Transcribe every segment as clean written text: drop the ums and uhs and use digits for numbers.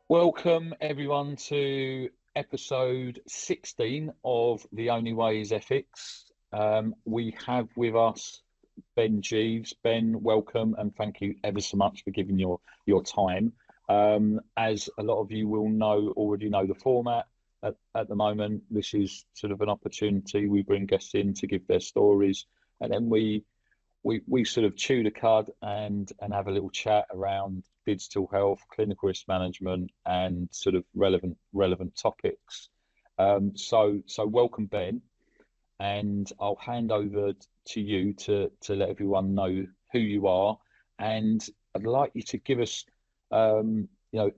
Welcome everyone to episode 16 of The Only Way is Ethics. We have with us Ben Jeeves. Ben, welcome and thank you ever so much for giving your time. As a lot of you will already know the format at the moment, this is sort of an opportunity. We bring guests in to give their stories, and then we sort of chew the cud and have a little chat around digital health, clinical risk management, and sort of relevant topics. So welcome, Ben, and I'll hand over to you to let everyone know who you are, and I'd like you to give us a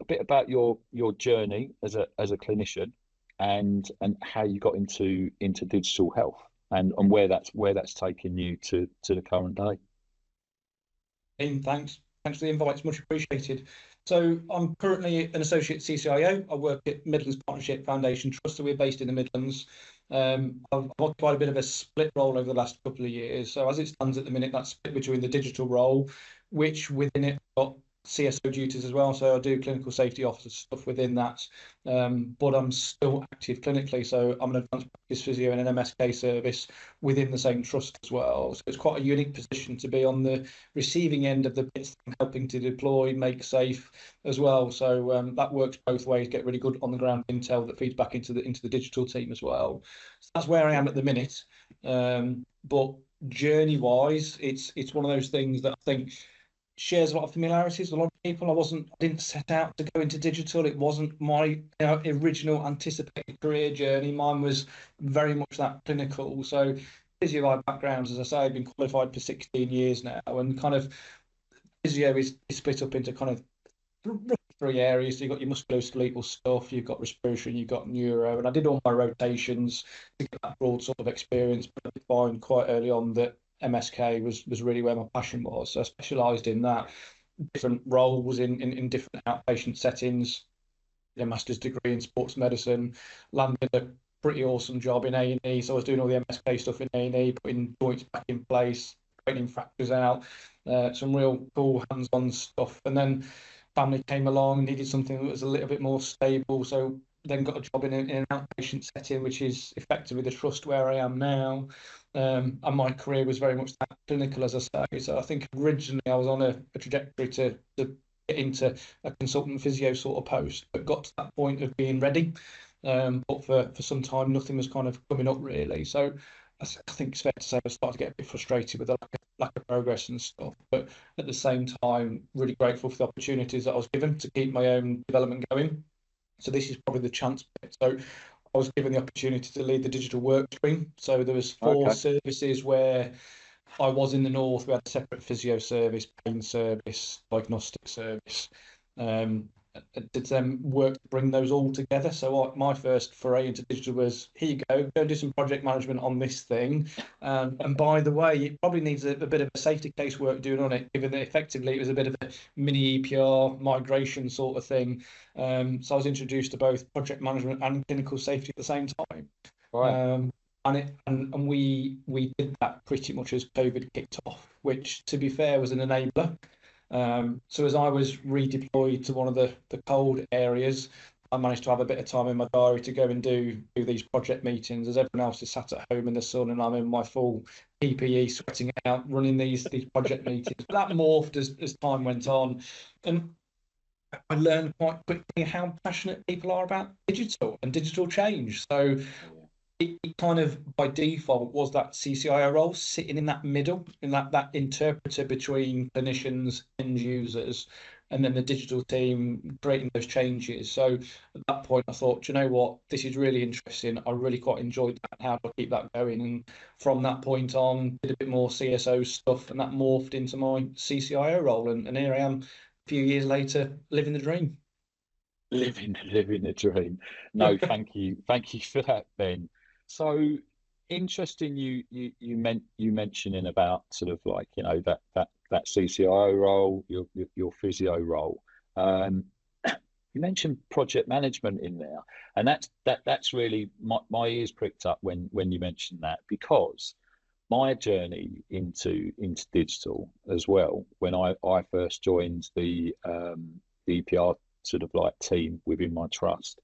bit about your journey as a clinician, and how you got into digital health, and where that's taken you to the current day. Ian, thanks for the invite. It's much appreciated. So I'm currently an Associate CCIO. I work at Midlands Partnership Foundation Trust, so we're based in the Midlands. I've occupied a bit of a split role over the last couple of years. So as it stands at the minute, that's split between the digital role, which within it I've got CSO duties as well. So I do clinical safety officer stuff within that, but I'm still active clinically. So I'm an advanced practice physio in an MSK service within the same trust as well. So it's quite a unique position to be on the receiving end of the bits I'm helping to deploy, make safe as well. So that works both ways. Get really good on the ground intel that feeds back into the digital team as well. So that's where I am at the minute. But journey wise, it's one of those things that I think shares a lot of similarities with a lot of people. I didn't set out to go into digital. It wasn't my original anticipated career journey. Mine was very much that clinical. So physio backgrounds, as I say, I've been qualified for 16 years now, and kind of physio is split up into kind of three areas. So you've got your musculoskeletal stuff, you've got respiratory, you've got neuro, and I did all my rotations to get that broad sort of experience, but I find quite early on that MSK was really where my passion was. So I specialised in that, different roles in different outpatient settings, a master's degree in sports medicine, landed a pretty awesome job in A&E. So I was doing all the MSK stuff in A&E, putting joints back in place, straightening fractures out, some real cool hands-on stuff. And then family came along, needed something that was a little bit more stable. So then got a job in an outpatient setting, which is effectively the trust where I am now. And my career was very much that clinical, as I say. So I think originally I was on a trajectory to get into a consultant physio sort of post, but got to that point of being ready. But for some time, nothing was kind of coming up really. So I think it's fair to say I started to get a bit frustrated with the lack of progress and stuff. But at the same time, really grateful for the opportunities that I was given to keep my own development going. So this is probably the chance bit. So I was given the opportunity to lead the digital work stream. So there was four services where I was in the north. We had a separate physio service, pain service, diagnostic service. Did them work to bring those all together. So my first foray into digital was, here you go and do some project management on this thing. And by the way, it probably needs a bit of a safety case work doing on it, given that effectively it was a bit of a mini EPR migration sort of thing. So I was introduced to both project management and clinical safety at the same time. Right. And we did that pretty much as COVID kicked off, which, to be fair, was an enabler. So as I was redeployed to one of the cold areas, I managed to have a bit of time in my diary to go and do these project meetings, as everyone else is sat at home in the sun, and I'm in my full PPE, sweating it out, running these project meetings. But that morphed as time went on, and I learned quite quickly how passionate people are about digital and digital change. So it kind of by default was that CCIO role, sitting in that middle, in that interpreter between clinicians, end users, and then the digital team creating those changes. So at that point, I thought, you know what, this is really interesting. I really quite enjoyed that. How do I keep that going? And from that point on, did a bit more CSO stuff, and that morphed into my CCIO role. And here I am, a few years later, living the dream. Living the dream. No, thank you for that, Ben. So interesting. You mentioning about sort of like that CCIO role, your physio role. You mentioned project management in there, and that's really my ears pricked up when you mentioned that, because my journey into digital as well, when I first joined the EPR sort of like team within my trust,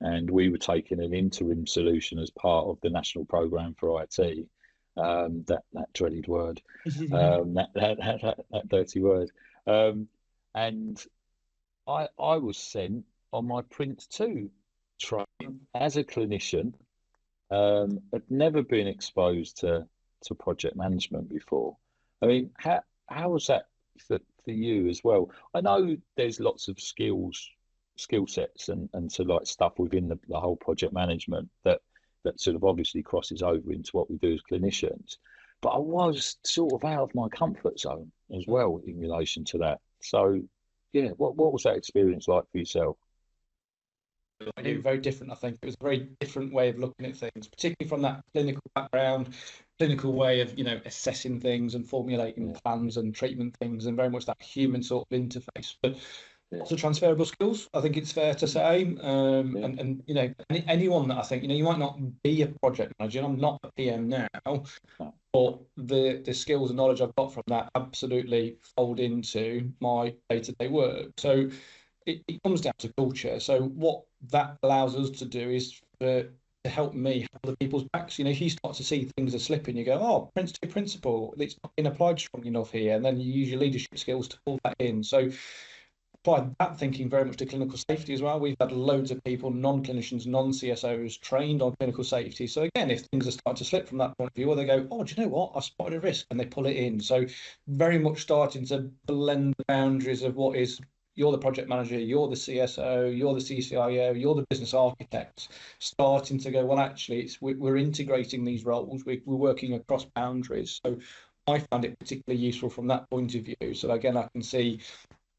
and we were taking an interim solution as part of the national program for IT. That dreaded word, that dirty word, and I was sent on my Prince 2 training as a clinician. Had never been exposed to project management before. I mean, how was that for you as well? I know there's lots of skill sets and sort of like stuff within the whole project management that sort of obviously crosses over into what we do as clinicians. But I was sort of out of my comfort zone as well in relation to that. So yeah, what was that experience like for yourself? Very different. I think it was a very different way of looking at things, particularly from that clinical background, clinical way of assessing things and formulating plans and treatment things, and very much that human sort of interface. But lots of transferable skills, I think it's fair to say. And anyone that I think you might not be a project manager. I'm not a PM now, but the skills and knowledge I've got from that absolutely fold into my day-to-day work. So it comes down to culture. So what that allows us to do is to help me have other people's backs. If you start to see things are slipping, you go, oh, Prince 2 principle, it's not been applied strong enough here. And then you use your leadership skills to pull that in. So apply that thinking very much to clinical safety as well. We've had loads of people, non-clinicians, non-CSOs, trained on clinical safety. So again, if things are starting to slip from that point of view, or they go, oh, do you know what? I've spotted a risk, and they pull it in. So very much starting to blend the boundaries of what is, you're the project manager, you're the CSO, you're the CCIO, you're the business architect, starting to go, well, actually, we're integrating these roles, we're working across boundaries. So I found it particularly useful from that point of view. So again, I can see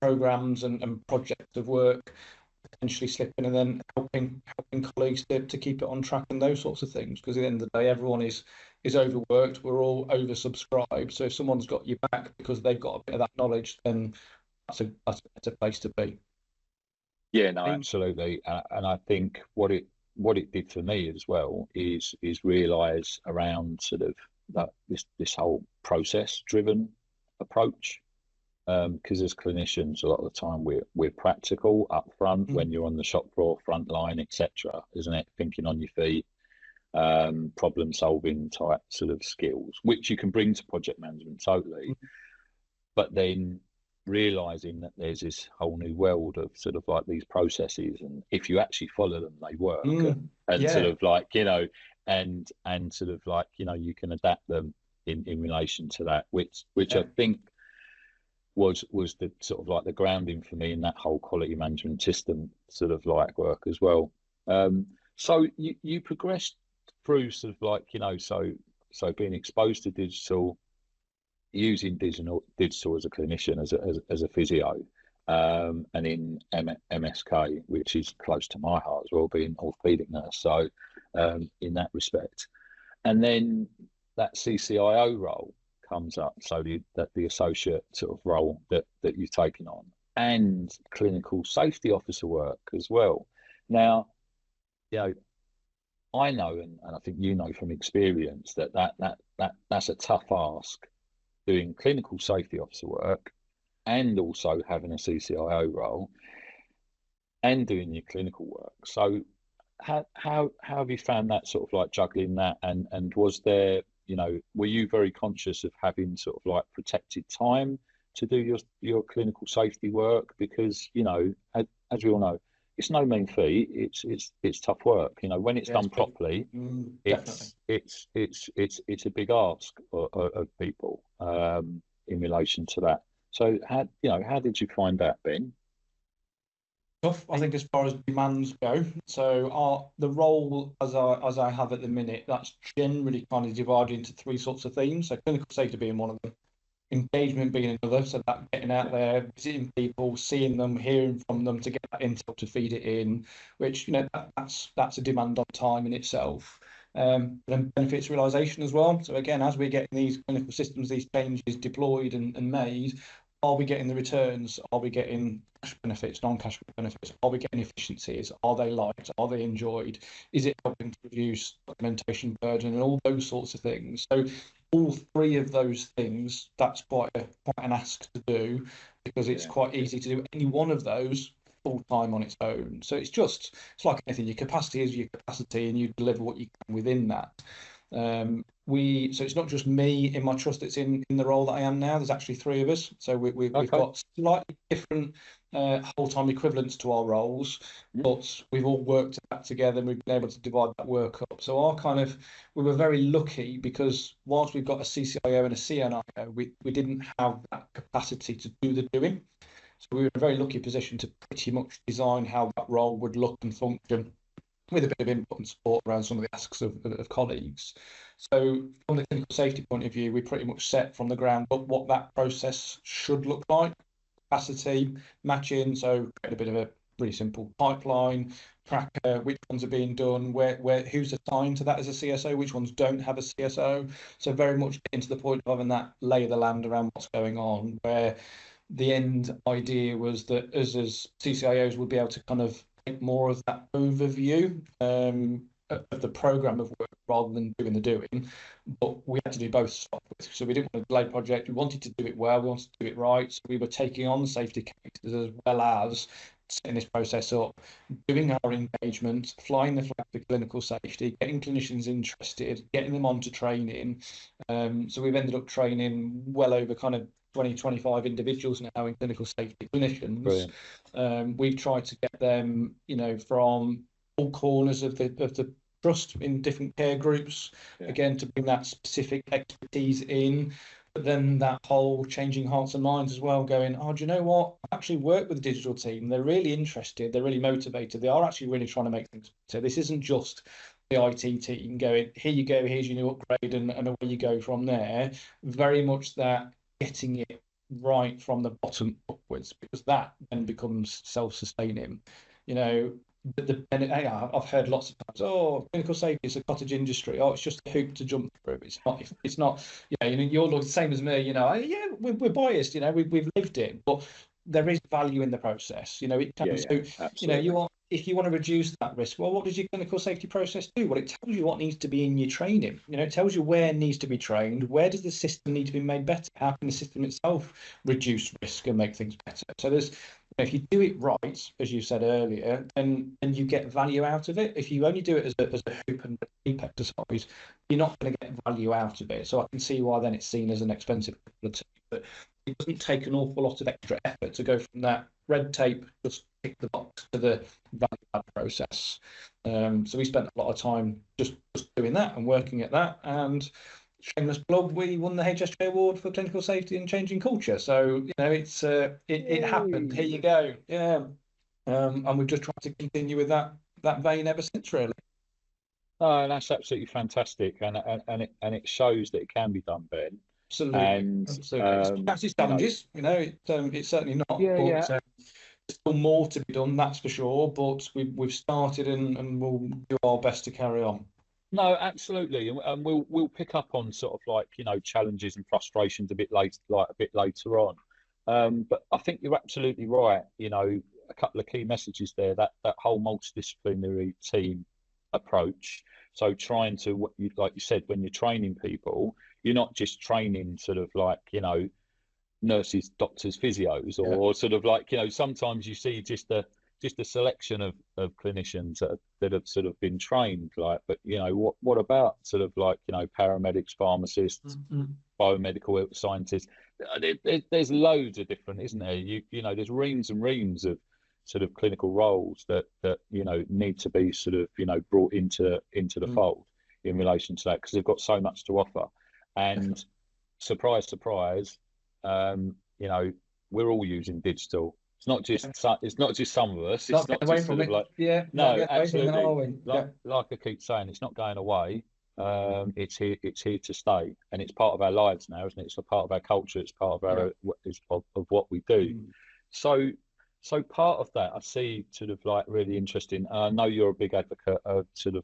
programs and projects of work potentially slipping, and then helping colleagues to keep it on track and those sorts of things. Because at the end of the day, everyone is overworked, we're all oversubscribed. So if someone's got your back because they've got a bit of that knowledge, then that's a better place to be. Yeah, no, absolutely. And I think what it did for me as well is realise around sort of this whole process driven approach. Because as clinicians, a lot of the time we're practical up front when you're on the shop floor, front line, etc., isn't it? Thinking on your feet, problem solving type sort of skills, which you can bring to project management totally. But then realizing that there's this whole new world of sort of like these processes, and if you actually follow them, they work, and sort of like and sort of like you can adapt them in relation to that, which I think was the sort of like the grounding for me in that whole quality management system sort of like work as well. So you progressed through sort of like so being exposed to digital, using digital as a clinician, as a physio, and in MSK, which is close to my heart as well, being orthopedic nurse. So in that respect, and then that CCIO role comes up, so the associate sort of role that you've taken on, and clinical safety officer work as well. Now, I know, and I think from experience that's a tough ask, doing clinical safety officer work and also having a CCIO role and doing your clinical work. So how have you found that sort of like juggling that, and was there, were you very conscious of having sort of like protected time to do your clinical safety work? Because as we all know, it's no mean feat. It's tough work. When it's done properly, it's a big ask of people in relation to that. So how did you find that, Ben? Tough, I think, as far as demands go. So the role as I have at the minute, that's generally kind of divided into three sorts of themes. So clinical safety being one of them, engagement being another. So that getting out there, visiting people, seeing them, hearing from them to get that intel to feed it in, which that's a demand on time in itself. Then benefits realization as well. So again, as we're getting these clinical systems, these changes deployed and made, are we getting the returns? Are we getting cash benefits, non-cash benefits? Are we getting efficiencies? Are they liked? Are they enjoyed? Is it helping to reduce documentation burden and all those sorts of things? So all three of those things, that's quite an ask to do, because it's quite easy to do any one of those full time on its own. So it's like anything. Your capacity is your capacity, and you deliver what you can within that. So it's not just me in my trust that's in the role that I am now. There's actually three of us. So we've got slightly different whole-time equivalents to our roles, but we've all worked that together, and we've been able to divide that work up. So we were very lucky, because whilst we've got a CCIO and a CNIO, we didn't have that capacity to do the doing. So we were in a very lucky position to pretty much design how that role would look and function, with a bit of input and support around some of the asks of colleagues. So from the clinical safety point of view, we pretty much set from the ground up what that process should look like, capacity, matching, so create a bit of a really simple pipeline, tracker, which ones are being done, where who's assigned to that as a CSO, which ones don't have a CSO. So very much getting to the point of having that lay of the land around what's going on, where the end idea was that us as CCIOs would be able to kind of take more of that overview of the program of work rather than doing the doing. But we had to do both to start with. So we didn't want to delay project. We wanted to do it well. We wanted to do it right. So we were taking on safety cases as well as setting this process up, doing our engagement, flying the flag for clinical safety, getting clinicians interested, getting them onto training. So we've ended up training well over kind of 20-25 individuals now in clinical safety clinicians. We've tried to get them, from all corners of the trust in different care groups, again, to bring that specific expertise in. But then that whole changing hearts and minds as well, going, oh, do you know what? I actually work with the digital team. They're really interested. They're really motivated. They are actually really trying to make things better. This isn't just the IT team going, here you go, here's your new upgrade, and away you go from there. Very much that getting it right from the bottom upwards, because that then becomes self-sustaining. I've heard lots of times, oh, clinical safety is a cottage industry. Oh, it's just a hoop to jump through. It's not. You're the same as me. Yeah, we're biased. We've lived it, but there is value in the process. It can. So, if you want to reduce that risk, well, what does your clinical safety process do? Well, it tells you what needs to be in your training. It tells you where it needs to be trained. Where does the system need to be made better? How can the system itself reduce risk and make things better? So if you do it right, as you said earlier, then you get value out of it. If you only do it as a hoop and deep exercise, you're not going to get value out of it. So I can see why then it's seen as an expensive ability. But it doesn't take an awful lot of extra effort to go from that red tape, just tick the box, to the value add process. So we spent a lot of time just doing that and working at that. And shameless plug, we won the HSJ award for clinical safety and changing culture. So it happened. Here you go. Yeah. And we've just tried to continue with that vein ever since, really. Oh, that's absolutely fantastic, and it shows that it can be done, Ben. Absolutely. And that's its challenges. It's certainly not. There's still more to be done, that's for sure. But we've started, and we'll do our best to carry on. No, absolutely, and we'll pick up on sort of challenges and frustrations a bit later on. But I think you're absolutely right. A couple of key messages there. That whole multidisciplinary team approach. So trying to, like you said, when you're training people, you're not just training sort of nurses, doctors, physios, or sort of sometimes you see just a selection of clinicians that have sort of been trained, but what about sort of paramedics, pharmacists, biomedical scientists? There's loads of different, isn't there? There's reams and reams of sort of clinical roles that need to be sort of brought into the fold in relation to that, because they've got so much to offer. And surprise, we're all using digital. It's not just some of us. It's not just sort of no, absolutely. Like I keep saying, it's not going away. It's here to stay, and it's part of our lives now, isn't it? It's a part of our culture. It's part of our of what we do. So part of that I see sort of really interesting. I know you're a big advocate of sort of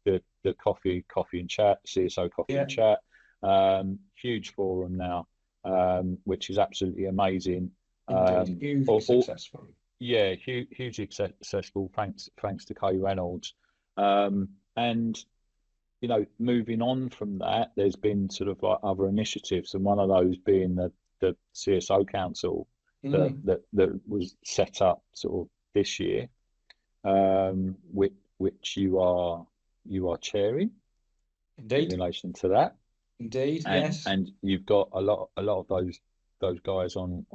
the coffee and chat, CSO coffee and chat. Huge forum now, which is absolutely amazing. Hugely successful. Yeah, hugely successful. Thanks to Kay Reynolds. And you know, moving on from that, there's been sort of like other initiatives, and one of those being the CSO Council that was set up sort of this year, which you are chairing in Indeed. relation to that. Indeed, and yes. and you've got a lot of those guys on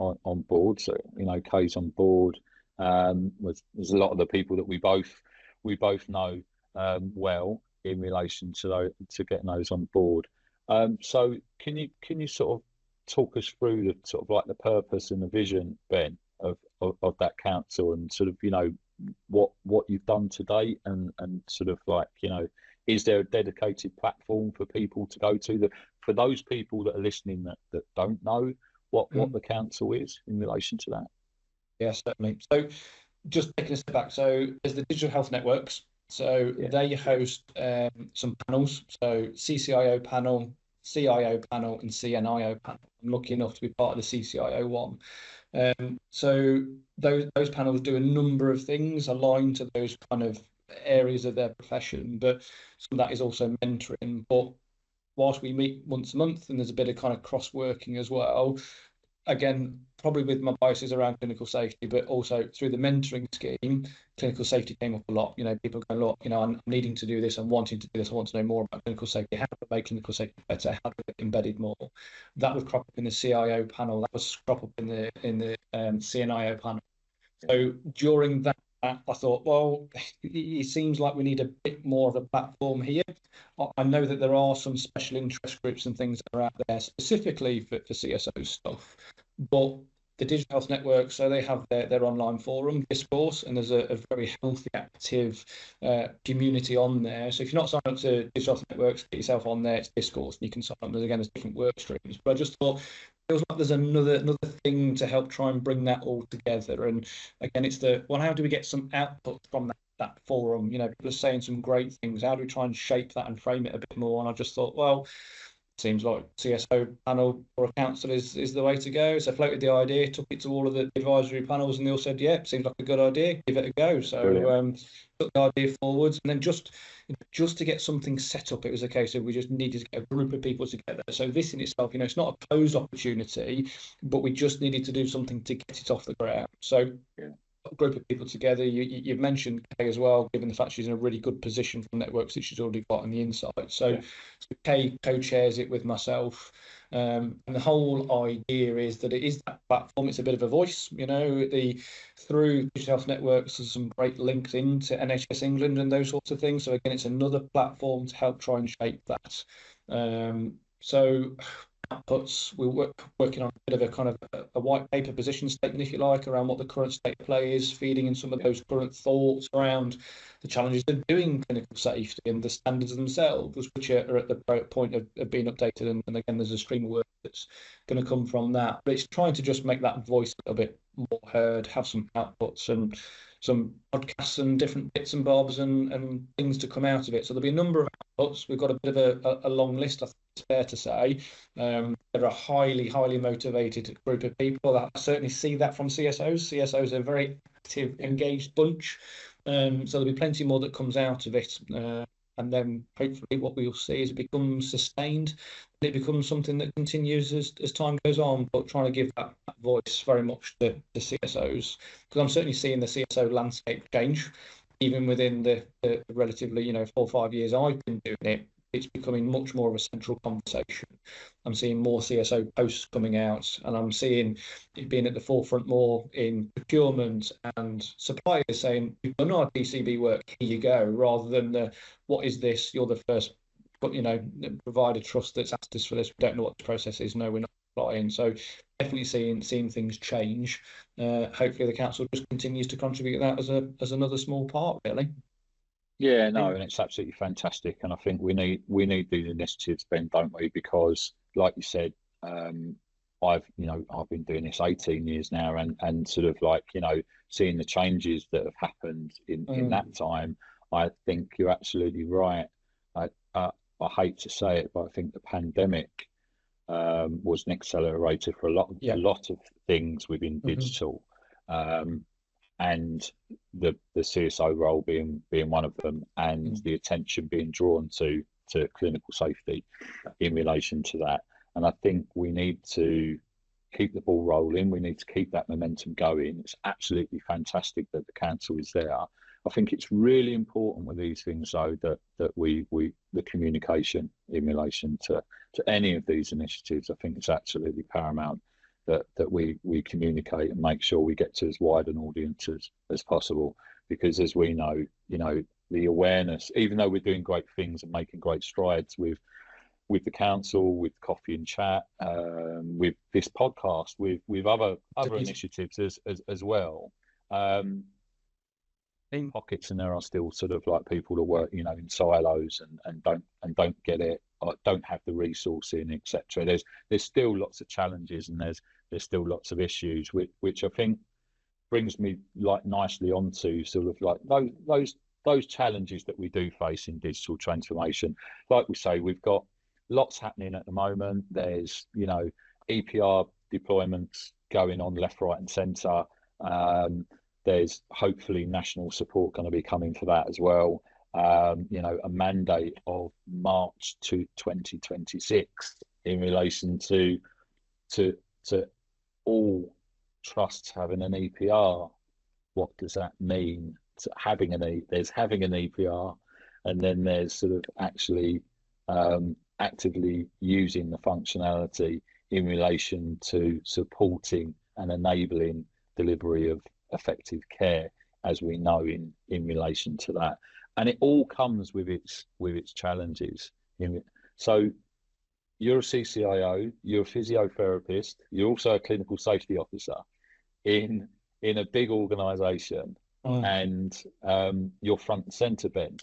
board. So you know, Kay's on board. There's a lot of the people that we both know well in relation to getting those on board. So can you sort of talk us through the sort of like the purpose and the vision, Ben, of that council, and sort of, you know, what you've done to date, and sort of like, you know, is there a dedicated platform for people to go to, that for those people that are listening that don't know what the council is in relation to that? Yes, certainly. So just taking a step back, so there's the digital health networks. So they host some panels. So CCIO panel, CIO panel, and CNIO panel. I'm lucky enough to be part of the CCIO one. So those panels do a number of things aligned to those kind of areas of their profession, but some of that is also mentoring. But whilst we meet once a month and there's a bit of kind of cross working as well, again, probably with my biases around clinical safety, but also through the mentoring scheme, clinical safety came up a lot. You know, people go, look, you know, I'm needing to do this, I'm wanting to do this, I want to know more about clinical safety. How to make clinical safety better? How to get embedded more? That would crop up in the CIO panel. That was crop up in the CNIO panel. So during that, I thought, well, it seems like we need a bit more of a platform here. I know that there are some special interest groups and things that are out there specifically for CSO stuff, but the digital health network, so they have their online forum discourse, and there's a very healthy, active community on there. So if you're not signed up to digital health networks, get yourself on there. It's discourse, and you can sign up. There's different work streams. But I just thought, feels like there's another thing to help try and bring that all together. And again, it's how do we get some output from that forum? You know, people are saying some great things. How do we try and shape that and frame it a bit more? And I just thought, well, seems like CSO panel or a council is the way to go. So I floated the idea, took it to all of the advisory panels, and they all said, yeah, seems like a good idea, give it a go. So took the idea forwards, and then just to get something set up, it was a case of we just needed to get a group of people together. So this in itself, you know, it's not a closed opportunity, but we just needed to do something to get it off the ground. So a group of people together. You've mentioned Kay as well, given the fact she's in a really good position for networks that she's already got on the inside. So Kay co-chairs it with myself. And the whole idea is that it is that platform. It's a bit of a voice, you know, through digital health networks, there's some great links into NHS England and those sorts of things. So again, it's another platform to help try and shape that. So outputs, we're working on a bit of a kind of a white paper position statement, if you like, around what the current state of play is, feeding in some of those current thoughts around the challenges of doing clinical safety and the standards themselves, which are at the point of being updated. And again, there's a stream of work that's going to come from that. But it's trying to just make that voice a little bit more heard, have some outputs and some podcasts and different bits and bobs and things to come out of it. So there'll be a number of outputs. We've got a bit of a long list, I think it's fair to say. They're a highly motivated group of people. I certainly see that from CSOs. CSOs are a very active, engaged bunch. So there'll be plenty more that comes out of it. And then hopefully what we'll see is it becomes sustained. It becomes something that continues as time goes on, but trying to give that voice very much to the CSOs. Because I'm certainly seeing the CSO landscape change, even within the relatively, you know, 4 or 5 years I've been doing it. It's becoming much more of a central conversation. I'm seeing more CSO posts coming out, and I'm seeing it being at the forefront more in procurement and suppliers saying, "You've done our DCB work, here you go," rather than "What is this? You're the first, but you know, provider trust that's asked us for this. We don't know what the process is. No, we're not applying." So definitely seeing things change. Hopefully, the council just continues to contribute that as another small part, really. Yeah, no, and it's absolutely fantastic, and I think we need these initiatives, Ben, don't we? Because, like you said, I've been doing this 18 years now, and sort of like, you know, seeing the changes that have happened in that time. I think you're absolutely right. I hate to say it, but I think the pandemic was an accelerator for a lot of things within digital. And the CSO role being one of them, and the attention being drawn to to clinical safety in relation to that. And I think we need to keep the ball rolling. We need to keep that momentum going. It's absolutely fantastic that the council is there. I think it's really important with these things, though, that we the communication in relation to any of these initiatives. I think it's absolutely paramount that we communicate and make sure we get to as wide an audience as possible. Because as we know, the awareness, even though we're doing great things and making great strides with the council, with coffee and chat, with this podcast, with other initiatives as well. In pockets, and there are still sort of like people that work, in silos and don't get it, or don't have the resourcing, etc. There's still lots of challenges, and there's still lots of issues, which I think brings me like nicely onto sort of like those challenges that we do face in digital transformation. Like we say, we've got lots happening at the moment. There's EPR deployments going on left, right, and centre. There's hopefully national support going to be coming for that as well. A mandate of March to 2026 in relation to all trusts having an EPR. What does that mean? There's having an EPR, and then there's sort of actually actively using the functionality in relation to supporting and enabling delivery of effective care, as we know in relation to that. And it all comes with its challenges. So you're a CCIO, you're a physiotherapist, you're also a clinical safety officer in a big organisation, and you're front and centre, Ben.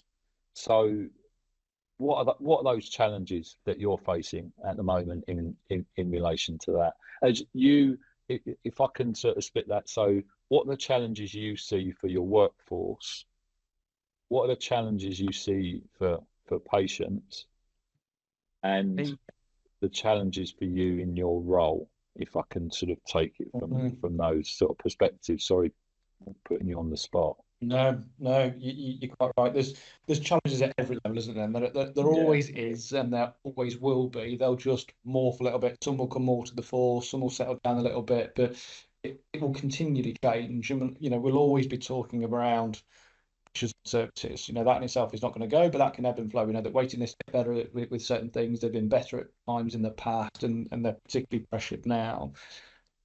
So what are those challenges that you're facing at the moment in relation to that? As you, if I can sort of split that, so what are the challenges you see for your workforce? What are the challenges you see for patients, and the challenges for you in your role? If I can sort of take it from those sort of perspectives. Sorry, putting you on the spot. No, you're quite right. There's challenges at every level, isn't there? There always is, and there always will be. They'll just morph a little bit. Some will come more to the fore, some will settle down a little bit, but it will continually change. And we'll always be talking around services. That in itself is not going to go, but that can ebb and flow. That waiting lists get better with certain things. They've been better at times in the past, and they're particularly pressured now.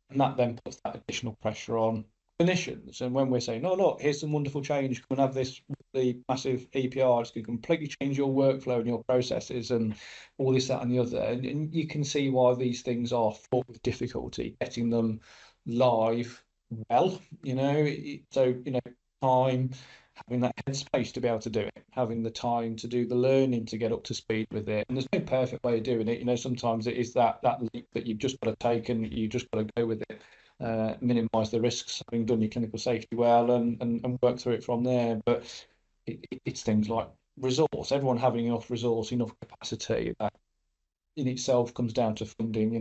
And that then puts that additional pressure on clinicians. And when we're saying, "Oh, look, here's some wonderful change. Come and have this really massive EPR. It's going to completely change your workflow and your processes and all this, that, and the other." And you can see why these things are fraught with difficulty getting them live well. So time, having that headspace to be able to do it, having the time to do the learning to get up to speed with it. And there's no perfect way of doing it. Sometimes it is that leap that you've just got to take, and you just got to go with it. Minimise the risks, having done your clinical safety well, and work through it from there. But it's things like resource, everyone having enough resource, enough capacity. That in itself comes down to funding.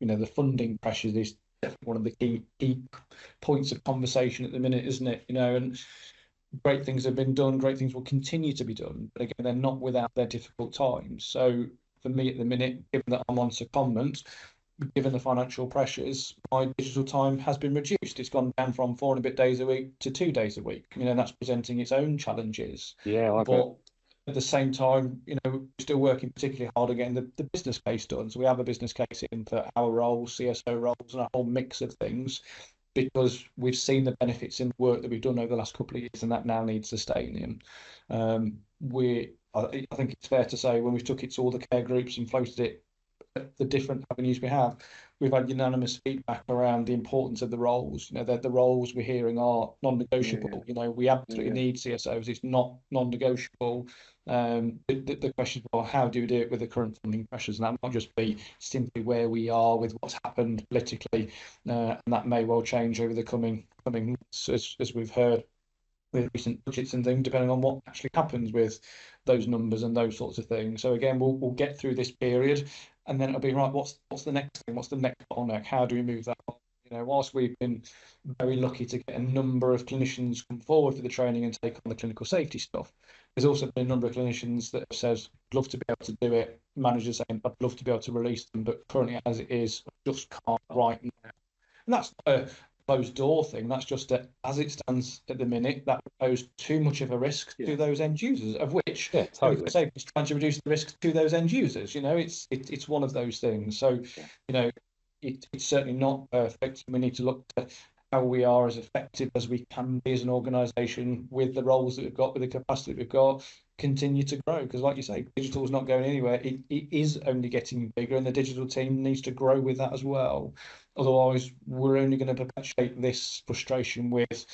The funding pressures is definitely one of the key points of conversation at the minute, isn't it? And great things have been done, great things will continue to be done, but again, they're not without their difficult times. So for me at the minute, given that I'm on secondment, given the financial pressures, my digital time has been reduced. It's gone down from 4 and a bit days a week to 2 days a week. That's presenting its own challenges. Yeah, but at the same time, we're still working particularly hard on getting the business case done. So we have a business case in for our roles, CSO roles, and a whole mix of things, because we've seen the benefits in the work that we've done over the last couple of years, and that now needs sustaining. I think it's fair to say, when we took it to all the care groups and floated it, the different avenues we have, we've had unanimous feedback around the importance of the roles. The roles we're hearing are non-negotiable. We absolutely need CSOs. It's not non-negotiable. The question is, well, how do we do it with the current funding pressures? And that might just be simply where we are with what's happened politically, and that may well change over the coming months, as we've heard with recent budgets and things, depending on what actually happens with those numbers and those sorts of things. So again, we'll get through this period, and then it'll be right. What's the next thing? What's the next bottleneck? How do we move that on? Whilst we've been very lucky to get a number of clinicians come forward for the training and take on the clinical safety stuff, there's also been a number of clinicians that have said, I'd love to be able to do it. Managers saying, I'd love to be able to release them, but currently as it is, I just can't right now. And that's not a closed door thing. That's just that as it stands at the minute, that poses too much of a risk to those end users, of which totally. it's trying to reduce the risk to those end users. It's one of those things. So, it's certainly not perfect. We need to look at how we are as effective as we can be as an organisation with the roles that we've got, with the capacity that we've got, continue to grow. Because like you say, digital is not going anywhere. It is only getting bigger, and the digital team needs to grow with that as well. Otherwise, we're only going to perpetuate this frustration with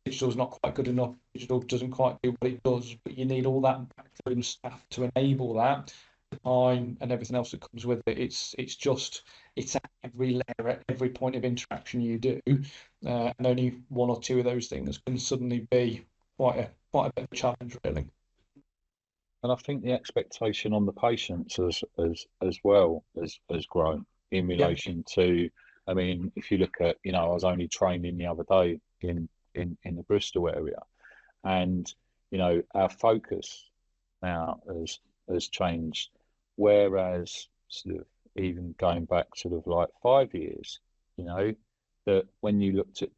digital's not quite good enough, digital doesn't quite do what it does, but you need all that backroom staff to enable that, the time and everything else that comes with it. It's at every layer, at every point of interaction you do, and only one or two of those things can suddenly be quite a bit of a challenge, really. And I think the expectation on the patients as well has grown in relation to, I mean, if you look at, I was only training the other day in the Bristol area, and our focus now has changed, whereas sort of even going back sort of like 5 years, that when you looked at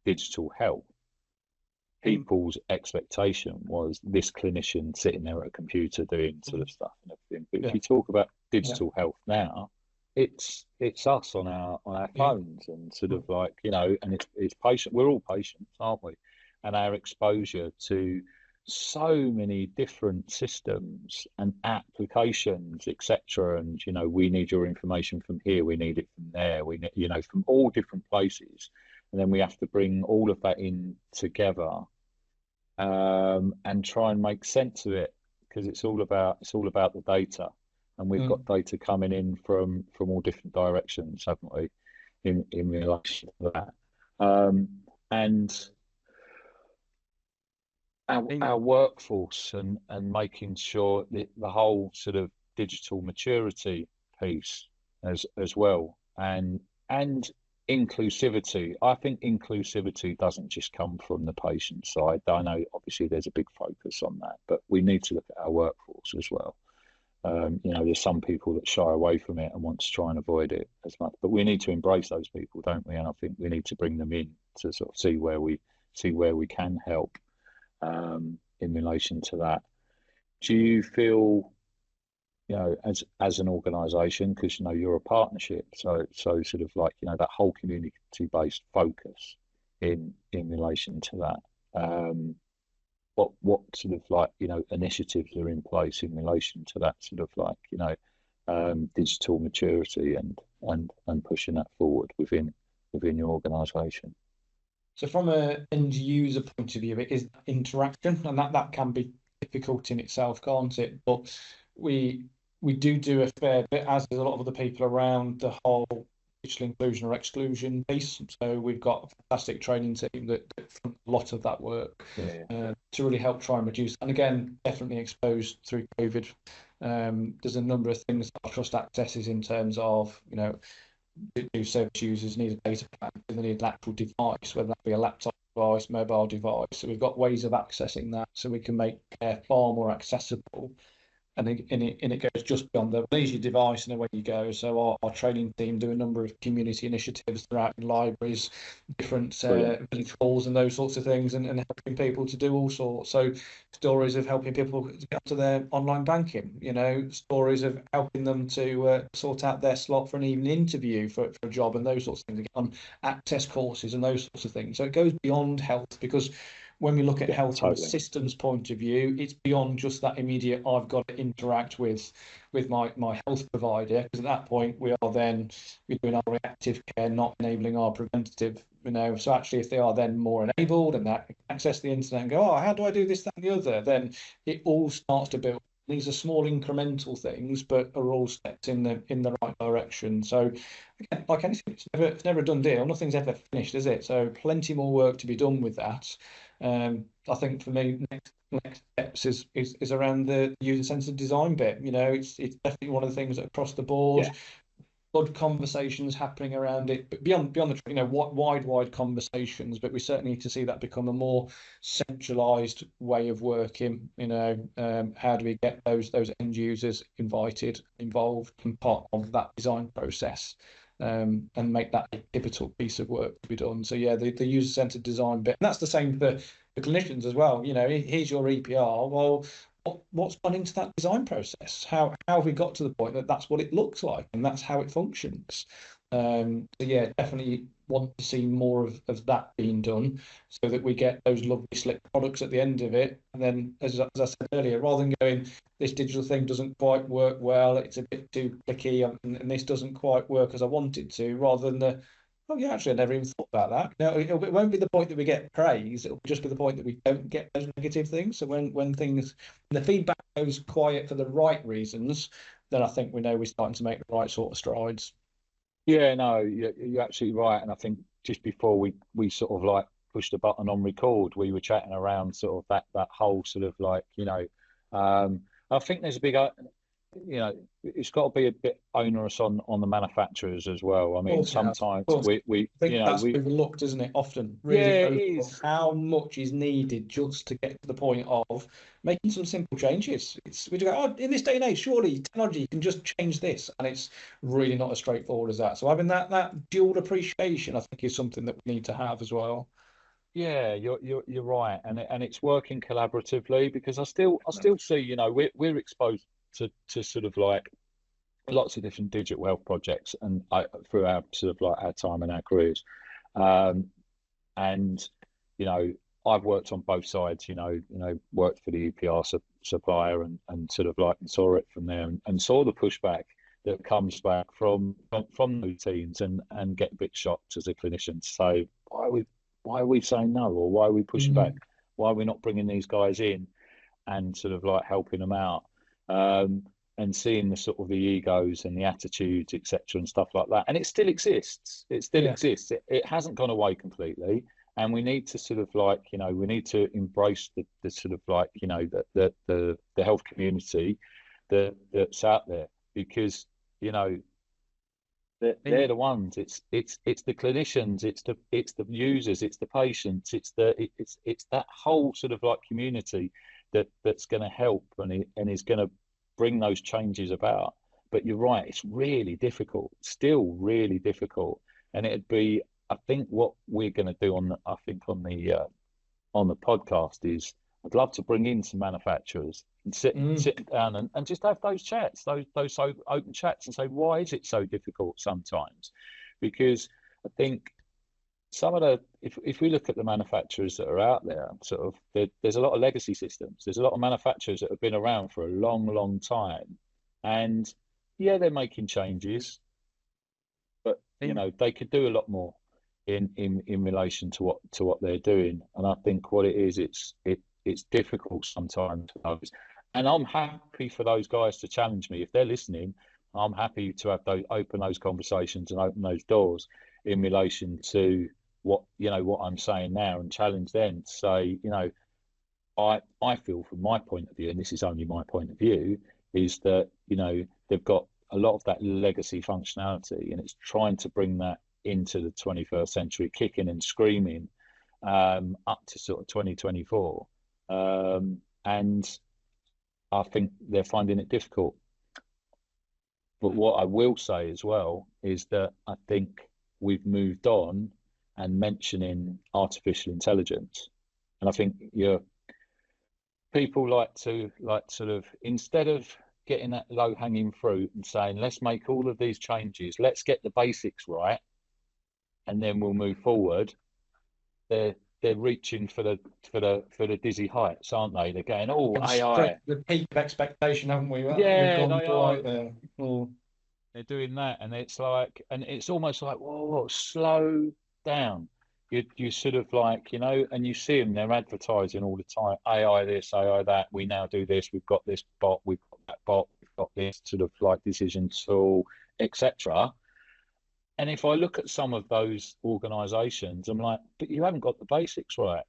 digital health, people's expectation was this clinician sitting there at a computer doing sort of stuff and everything. But if you talk about digital health now, it's us on our phones and sort of like, and it's patient. We're all patients, aren't we? And our exposure to so many different systems and applications, etc. And we need your information from here, we need it from there, we need, from all different places, and then we have to bring all of that in together, and try and make sense of it, because it's all about the data, and we've got data coming in from all different directions, haven't we, in relation to that, and our workforce and making sure that the whole sort of digital maturity piece as well, and inclusivity. I think inclusivity doesn't just come from the patient side. I know obviously there's a big focus on that, but we need to look at our workforce as well. There's some people that shy away from it and want to try and avoid it as much, but we need to embrace those people, don't we? And I think we need to bring them in to sort of see where we can help, in relation to that. Do you feel, as an organisation, because you're a partnership, so sort of like that whole community-based focus in relation to that, what sort of like initiatives are in place in relation to that sort of like digital maturity and pushing that forward within your organisation? So from an end user point of view, it is interaction, and that can be difficult in itself, can't it? But we do a fair bit, as there's a lot of other people around the whole digital inclusion or exclusion piece. So we've got a fantastic training team that front a lot of that work to really help try and reduce. And again, definitely exposed through COVID. There's a number of things that our trust accesses in terms of, do service users need a data plan? Do they need an actual device, whether that be a laptop device, mobile device? So we've got ways of accessing that, so we can make care far more accessible. And it goes just beyond the leisure device and away you go. So our training team do a number of community initiatives throughout in libraries, different village halls and those sorts of things, and helping people to do all sorts. So stories of helping people to get to their online banking, stories of helping them to sort out their slot for an evening interview for a job and those sorts of things, on access courses and those sorts of things. So it goes beyond health, because when we look at health from a systems point of view, it's beyond just that immediate, I've got to interact with my health provider, because at that point we're doing our reactive care, not enabling our preventative. So actually, if they are then more enabled and that access the internet and go, oh, how do I do this, that, and the other, then it all starts to build. These are small incremental things, but are all steps in the right direction. So again, like anything, it's never a done deal. Nothing's ever finished, is it? So plenty more work to be done with that. I think for me, next steps is around the user-centered design bit. It's definitely one of the things that across the board, good conversations happening around it, but beyond the wide conversations. But we certainly need to see that become a more centralized way of working. How do we get those end users involved, and part of that design process, and make that a pivotal piece of work to be done. So yeah, the user-centered design bit, and that's the same for the clinicians as well. Here's your EPR. Well, what's gone into that design process? How have we got to the point that that's what it looks like and that's how it functions? So yeah, definitely want to see more of that being done, so that we get those lovely slick products at the end of it. And then, as I said earlier, rather than going, this digital thing doesn't quite work well, it's a bit too clicky, and this doesn't quite work as I wanted to, rather than oh yeah, actually, I never even thought about that. No, it won't be the point that we get praise. It'll just be the point that we don't get those negative things. So when the feedback goes quiet for the right reasons, then I think we know we're starting to make the right sort of strides. Yeah, no, you're absolutely right. And I think just before we sort of like pushed the button on record, we were chatting around sort of that whole sort of like, I think there's a big, it's got to be a bit onerous on the manufacturers as well. I mean, sometimes we I think that's overlooked, isn't it? Often, really, yeah, it is. How much is needed just to get to the point of making some simple changes. We do go, oh, in this day and age, surely technology can just change this, and it's really not as straightforward as that. So having that dual appreciation, I think, is something that we need to have as well. Yeah, you're right, and it's working collaboratively, because I still see, we're exposed to sort of like lots of different digital health projects, and through our sort of like our time and our careers, and I've worked on both sides. Worked for the EPR supplier, and sort of like saw it from there, and saw the pushback that comes back from those teams, and get a bit shocked as a clinician. So why are we saying no, or why are we pushing back? Why are we not bringing these guys in and sort of like helping them out? And seeing the sort of the egos and the attitudes, etc., and stuff like that. And it still exists. It still exists. It hasn't gone away completely. And we need to sort of like, we need to embrace the sort of like, the health community that's out there, because, they're the ones. It's the clinicians, it's the users, it's the patients, it's that whole sort of like community that's going to help, and is going to bring those changes about. But you're right, it's really difficult, still really difficult. And it'd be, I think, what we're going to do on the podcast is, I'd love to bring in some manufacturers and sit down and just have those chats, those open chats, and say, why is it so difficult sometimes? Because I think some of the, if we look at the manufacturers that are out there, sort of, there's a lot of legacy systems. There's a lot of manufacturers that have been around for a long time, and yeah, they're making changes, but they could do a lot more in relation to what they're doing. And I think what it is, it's difficult sometimes. And I'm happy for those guys to challenge me if they're listening. I'm happy to have open those conversations and open those doors in relation to what I'm saying now, and challenge them to say, I feel from my point of view, and this is only my point of view, is that they've got a lot of that legacy functionality, and it's trying to bring that into the 21st century, kicking and screaming, up to sort of 2024, and I think they're finding it difficult. But what I will say as well is that I think we've moved on and mentioning artificial intelligence. And I think people like to sort of, instead of getting that low hanging fruit and saying, let's make all of these changes, let's get the basics right, and then we'll move forward. They're reaching for the dizzy heights, aren't they? They're going, oh, AI. The peak of expectation, haven't we? Yeah, we've gone right there. They're doing that, and it's like, and it's almost like, whoa, slow down. You sort of like, and you see them, they're advertising all the time, AI this, AI that, we now do this, we've got this bot, we've got that bot, we've got this sort of like decision tool, etc. And if I look at some of those organizations, I'm like, but you haven't got the basics right.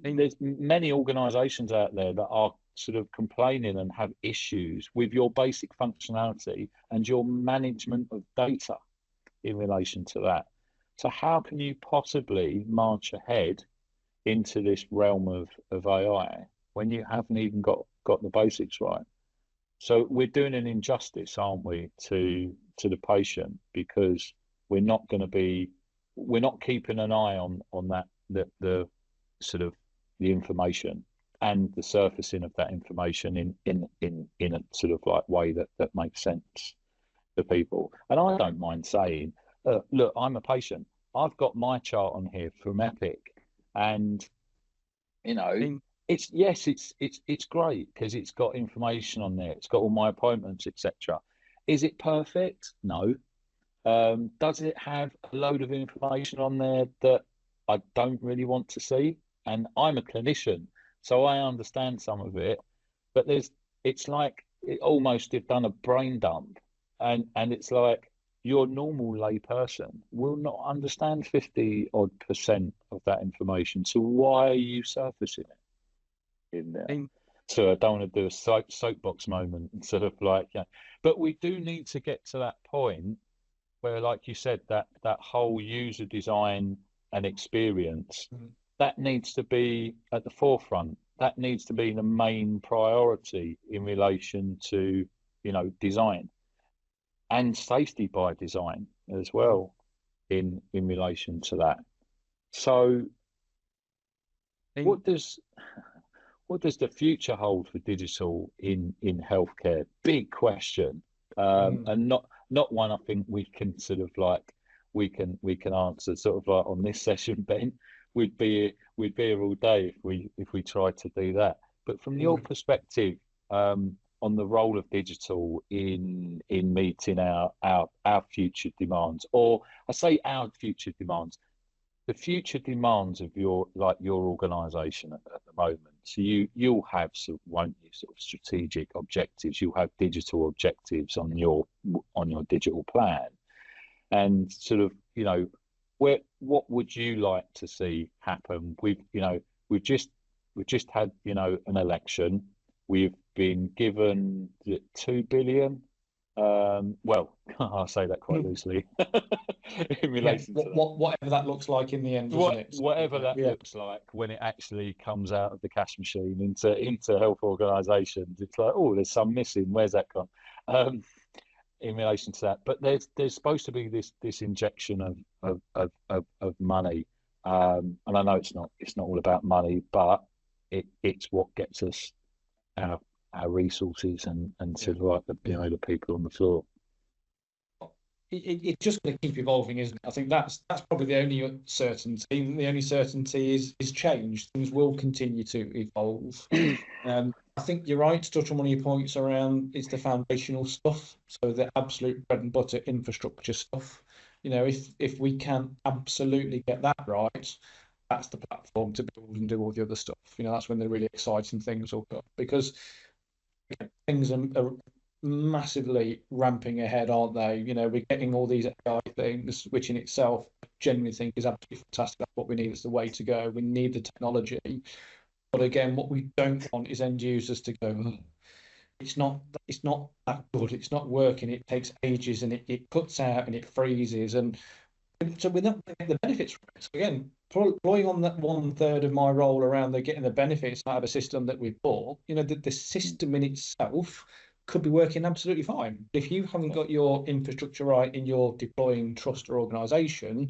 There's many organisations out there that are sort of complaining and have issues with your basic functionality and your management of data in relation to that. So how can you possibly march ahead into this realm of AI when you haven't even got the basics right? So we're doing an injustice, aren't we, to the patient, because we're not keeping an eye on that the sort of the information and the surfacing of that information in a sort of like way that makes sense to people. And I don't mind saying, look, I'm a patient. I've got my chart on here from Epic, and it's great because it's got information on there. It's got all my appointments, etc. Is it perfect? No. Does it have a load of information on there that I don't really want to see? And I'm a clinician, so I understand some of it, but it's like it almost have done a brain dump, and it's like your normal lay person will not understand 50% of that information. So why are you surfacing it in there? So I don't want to do a soapbox moment and sort of like, but we do need to get to that point where, like you said, that whole user design and experience, that needs to be at the forefront. That needs to be the main priority in relation to, design and safety by design as well in relation to that. So what does the future hold for digital in healthcare? Big question. And not one I think we can sort of like we can answer sort of like on this session, Ben. We'd be here all day if we tried to do that. But from your perspective, on the role of digital in meeting our future demands, or I say our future demands, the future demands of your organisation at the moment. So you'll have won't you, sort of strategic objectives. You'll have digital objectives on your digital plan, and sort of what would you like to see happen? We've just had an election. We've been given 2 billion. Well, I'll say that quite loosely in relation to whatever that looks like in the end, doesn't it? Whatever that looks like when it actually comes out of the cash machine into health organisations, it's like, oh, there's some missing. Where's that gone? In relation to that, but there's supposed to be this injection of money, and I know it's not all about money, but it's what gets us our resources and sort of like the people on the floor. It's just going to keep evolving, isn't it? I think that's probably the only certainty. The only certainty is change. Things will continue to evolve. I think you're right to touch on one of your points around it's the foundational stuff, so the absolute bread and butter infrastructure stuff. If we can absolutely get that right, that's the platform to build and do all the other stuff. That's when the really exciting things will come, because things are massively ramping ahead, aren't they? We're getting all these AI things, which in itself I genuinely think is absolutely fantastic. That's what we need. It's the way to go. We need the technology. But again, what we don't want is end users to go, oh, it's not that good. It's not working. It takes ages and it cuts out and it freezes. And so we're not getting the benefits from it. So again, drawing on that 1/3 of my role around getting the benefits out of a system that we've bought, the system in itself could be working absolutely fine. If you haven't got your infrastructure right in your deploying trust or organisation,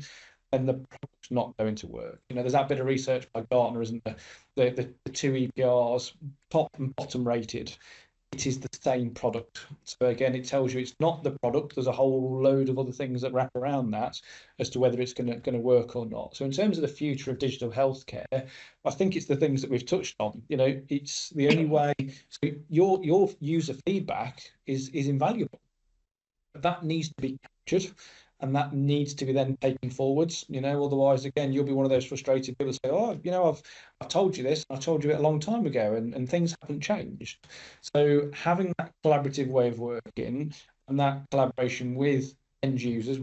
then the product's not going to work. There's that bit of research by Gartner, isn't there? The two EPRs, top and bottom rated, it is the same product. So again, it tells you it's not the product. There's a whole load of other things that wrap around that as to whether it's going to work or not. So in terms of the future of digital healthcare, I think it's the things that we've touched on. It's the only way. So your user feedback is invaluable. That needs to be captured. And that needs to be then taken forwards, otherwise, again, you'll be one of those frustrated people say, oh, I've told you this, I told you it a long time ago, and things haven't changed. So having that collaborative way of working and that collaboration with end users,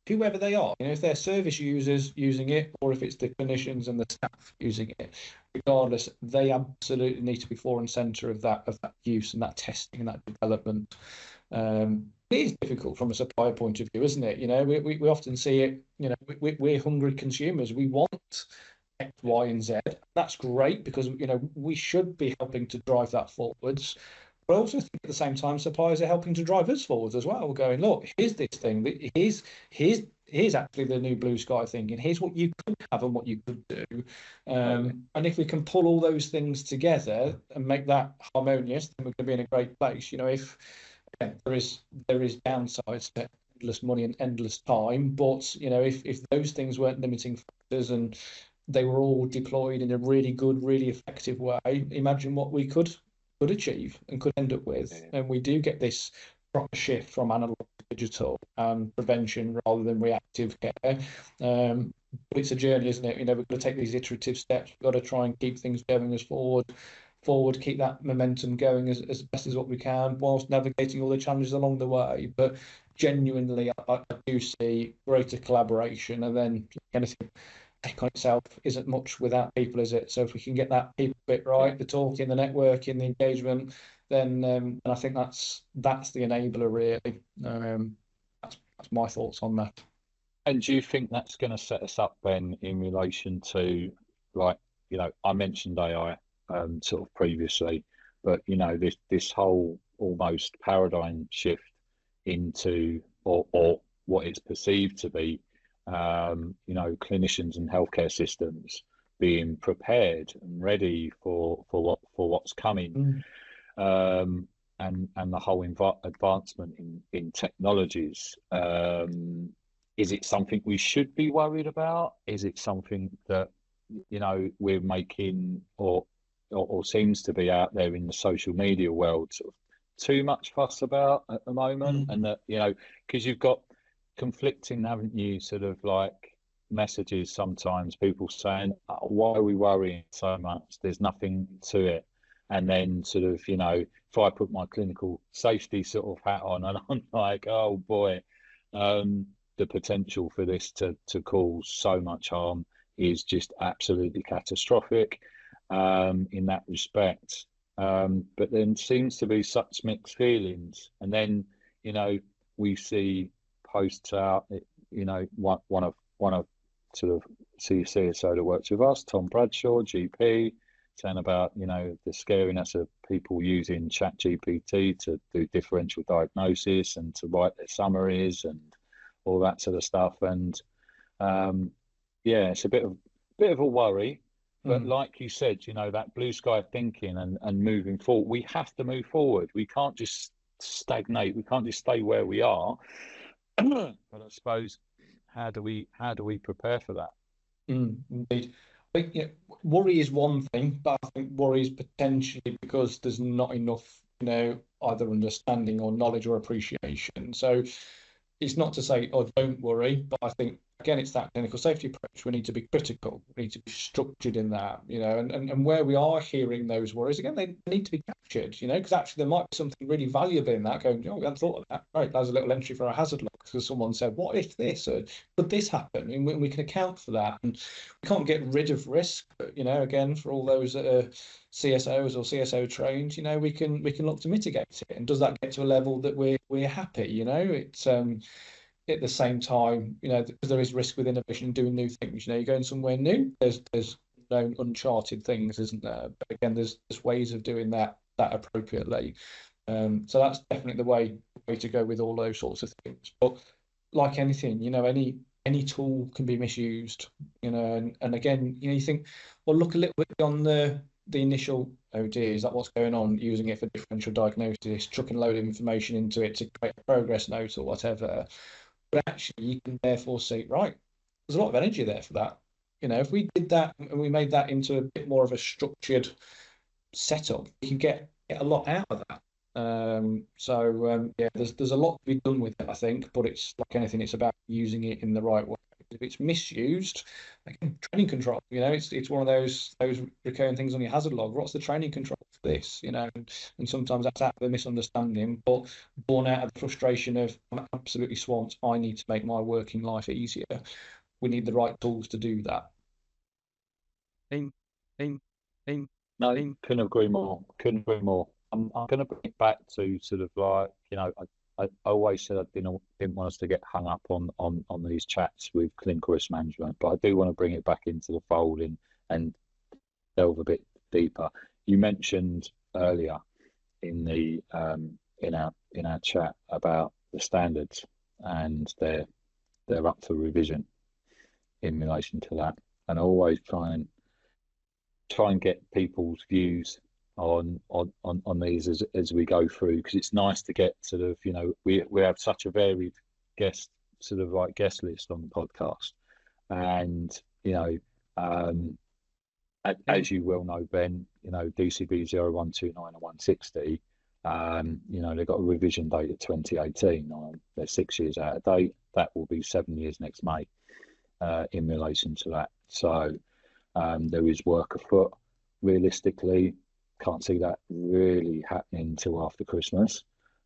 whoever they are, if they're service users using it, or if it's the clinicians and the staff using it, regardless, they absolutely need to be fore and centre of that use and that testing and that development. It is difficult from a supplier point of view, isn't it? We often see it. We're hungry consumers. We want X, Y, and Z. That's great because we should be helping to drive that forwards. But I also think at the same time, suppliers are helping to drive us forwards as well. We're going, look, here's this thing. Here's actually the new blue sky thing, and here's what you could have and what you could do. And if we can pull all those things together and make that harmonious, then we're going to be in a great place. If there is downsides to endless money and endless time, but if those things weren't limiting factors and they were all deployed in a really good, really effective way, imagine what we could achieve and could end up with. And we do get this proper shift from analog to digital and prevention rather than reactive care. But it's a journey, isn't it? We've got to take these iterative steps. We've got to try and keep things going as forward, keep that momentum going as best as what we can, whilst navigating all the challenges along the way. But genuinely, I do see greater collaboration, and then anything tech on itself isn't much without people, is it? So if we can get that people bit right, the talking, the networking, the engagement, then I think that's the enabler, really. That's my thoughts on that. And do you think that's going to set us up then in relation to, like, I mentioned AI sort of previously, but this whole almost paradigm shift into or what it's perceived to be, clinicians and healthcare systems being prepared and ready for what's coming, and the whole advancement in technologies. Is it something we should be worried about? Is it something that we're making or seems to be out there in the social media world sort of too much fuss about at the moment? And that because you've got conflicting, haven't you, sort of like messages sometimes, people saying, oh, why are we worrying so much, there's nothing to it, and then sort of if I put my clinical safety sort of hat on and I'm like, oh boy, the potential for this to cause so much harm is just absolutely catastrophic in that respect. But then seems to be such mixed feelings, and then we see posts out. One of sort of CCIO that works with us, Tom Bradshaw, GP, saying about the scariness of people using ChatGPT to do differential diagnosis and to write their summaries and all that sort of stuff. And it's a bit of a worry. But like you said, that blue sky thinking and moving forward, we have to move forward. We can't just stagnate. We can't just stay where we are. But I suppose, how do we prepare for that? Indeed. I think worry is one thing, but I think worry is potentially because there's not enough, either understanding or knowledge or appreciation. So it's not to say, oh, don't worry, but I think, again, it's that clinical safety approach. We need to be critical. We need to be structured in that, and where we are hearing those worries, again, they need to be captured, because actually there might be something really valuable in that, going, oh, we hadn't thought of that. Right, there's a little entry for a hazard log because someone said, what if this, or could this happen? And we can account for that. And we can't get rid of risk, but, again, for all those that are CSOs or CSO trained, we can look to mitigate it. And does that get to a level that we're happy? It's at the same time, because there is risk with innovation and doing new things. You're going somewhere new. There's known uncharted things, isn't there? But again, there's ways of doing that appropriately. So that's definitely the way to go with all those sorts of things. But like anything, any tool can be misused. And again, you think, well, look a little bit on the initial, oh dear, is that what's going on? Using it for differential diagnosis, chucking a load of information into it to create a progress note or whatever. But actually, you can therefore see, right, there's a lot of energy there for that. If we did that and we made that into a bit more of a structured setup, we can get a lot out of that. There's a lot to be done with it, I think, but it's like anything, it's about using it in the right way to if it's misused, again, training control, it's one of those recurring things on your hazard log. What's the training control for this? And sometimes that's out of a misunderstanding, but born out of the frustration of, I'm absolutely swamped, I need to make my working life easier. We need the right tools to do that. No, couldn't agree more. Couldn't agree more. I'm going to bring it back to sort of like, I always said I didn't want us to get hung up on these chats with clinical risk management, but I do want to bring it back into the fold and delve a bit deeper. You mentioned earlier in the in our chat about the standards, and they're up for revision in relation to that, and I always try and get people's views on these as we go through, because it's nice to get sort of, we have such a varied guest list on the podcast, and as you well know, Ben, DCB 0129 and 160, they've got a revision date of 2018. They're 6 years out of date. That will be 7 years next May in relation to that. So there is work afoot. Realistically, can't see that really happening until after Christmas.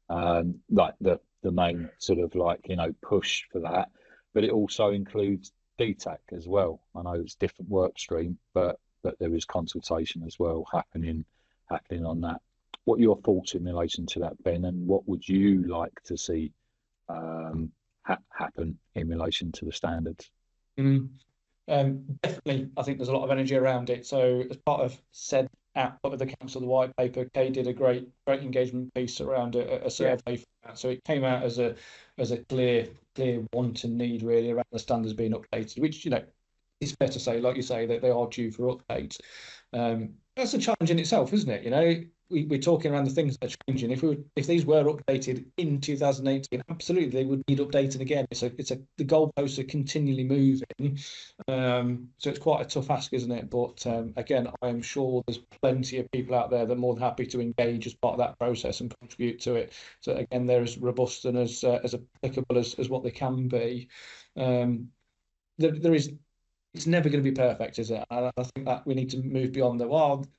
Like the main sort of push for that, but it also includes DTAC as well. I know it's different work stream, but there is consultation as well happening on that. What are your thoughts in relation to that, Ben, and what would you like to see happen in relation to the standards? Definitely, I think there's a lot of energy around it. So as part of said output of the council, the white paper, Kay did a great engagement piece around a survey for that. So it came out as a clear want and need really around the standards being updated, which it's fair to say, like you say, that they are due for updates. That's a challenge in itself, isn't it? We're talking around the things that are changing. If these were updated in 2018, absolutely they would need updating again. The goalposts are continually moving, so it's quite a tough ask, isn't it? But again, I am sure there's plenty of people out there that are more than happy to engage as part of that process and contribute to it. So again, they're as robust and as applicable as what they can be. It's never going to be perfect, is it? I think that we need to move beyond